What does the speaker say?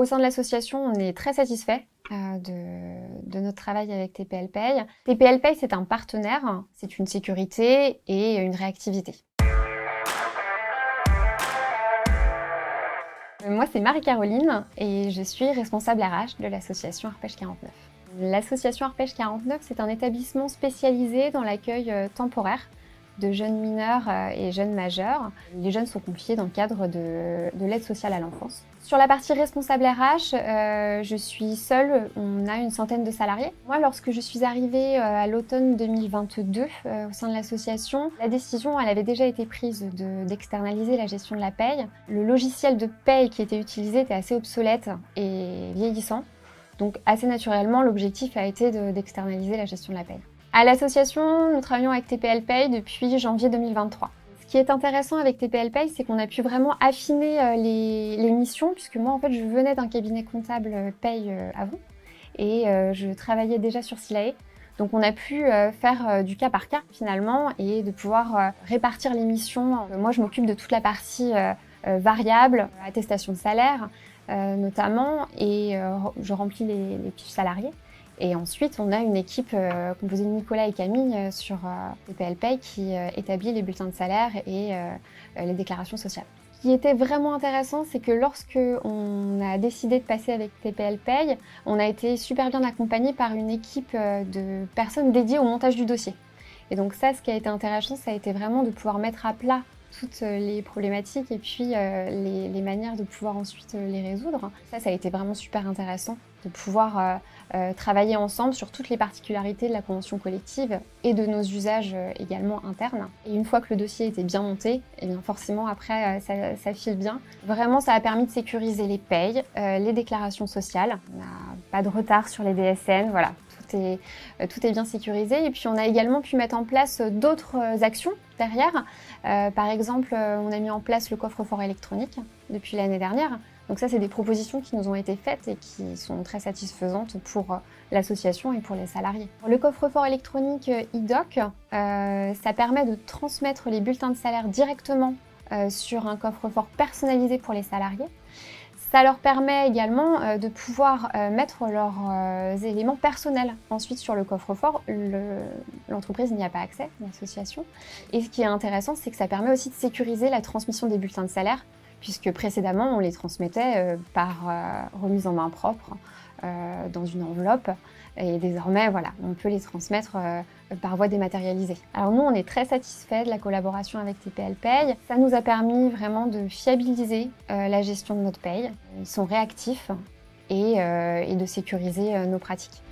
Au sein de l'association, on est très satisfait de notre travail avec TPL Pay. TPL Pay, c'est un partenaire, c'est une sécurité et une réactivité. Moi, c'est Marie-Caroline et je suis responsable RH de l'association Arpège 49. L'association Arpège 49, c'est un établissement spécialisé dans l'accueil temporaire de jeunes mineurs et jeunes majeurs. Les jeunes sont confiés dans le cadre de l'aide sociale à l'enfance. Sur la partie responsable RH, je suis seule, on a une centaine de salariés. Moi, lorsque je suis arrivée à l'automne 2022 au sein de l'association, la décision elle avait déjà été prise d'externaliser la gestion de la paye. Le logiciel de paye qui était utilisé était assez obsolète et vieillissant. Donc assez naturellement, l'objectif a été d'externaliser la gestion de la paye. À l'association, nous travaillons avec TPL Pay depuis janvier 2023. Ce qui est intéressant avec TPL Pay, c'est qu'on a pu vraiment affiner les missions, puisque moi, en fait, je venais d'un cabinet comptable paye avant, et je travaillais déjà sur Silae. Donc on a pu faire du cas par cas, finalement, et de pouvoir répartir les missions. Moi, je m'occupe de toute la partie variable, attestation de salaire, notamment, et je remplis les fiches salariées. Et ensuite, on a une équipe composée de Nicolas et Camille sur TPL Pay qui établit les bulletins de salaire et les déclarations sociales. Ce qui était vraiment intéressant, c'est que lorsque on a décidé de passer avec TPL Pay, on a été super bien accompagné par une équipe de personnes dédiées au montage du dossier. Et donc ça, ce qui a été intéressant, ça a été vraiment de pouvoir mettre à plat toutes les problématiques et puis les manières de pouvoir ensuite les résoudre. Ça a été vraiment super intéressant de pouvoir travailler ensemble sur toutes les particularités de la convention collective et de nos usages également internes. Et une fois que le dossier était bien monté, et bien forcément après ça file bien. Vraiment, ça a permis de sécuriser les payes, les déclarations sociales. On n'a pas de retard sur les DSN, voilà. Tout est bien sécurisé. Et puis on a également pu mettre en place d'autres actions derrière. Par exemple, on a mis en place le coffre-fort électronique depuis l'année dernière. Donc ça, c'est des propositions qui nous ont été faites et qui sont très satisfaisantes pour l'association et pour les salariés. Le coffre-fort électronique e-doc, ça permet de transmettre les bulletins de salaire directement sur un coffre-fort personnalisé pour les salariés. Ça leur permet également de pouvoir mettre leurs éléments personnels ensuite sur le coffre-fort. L'entreprise n'y a pas accès, l'association. Et ce qui est intéressant, c'est que ça permet aussi de sécuriser la transmission des bulletins de salaire, puisque précédemment, on les transmettait par remise en main propre dans une enveloppe. Et désormais, voilà, on peut les transmettre par voie dématérialisée. Alors nous, on est très satisfaits de la collaboration avec TPL Pay. Ça nous a permis vraiment de fiabiliser la gestion de notre paye. Ils sont réactifs et de sécuriser nos pratiques.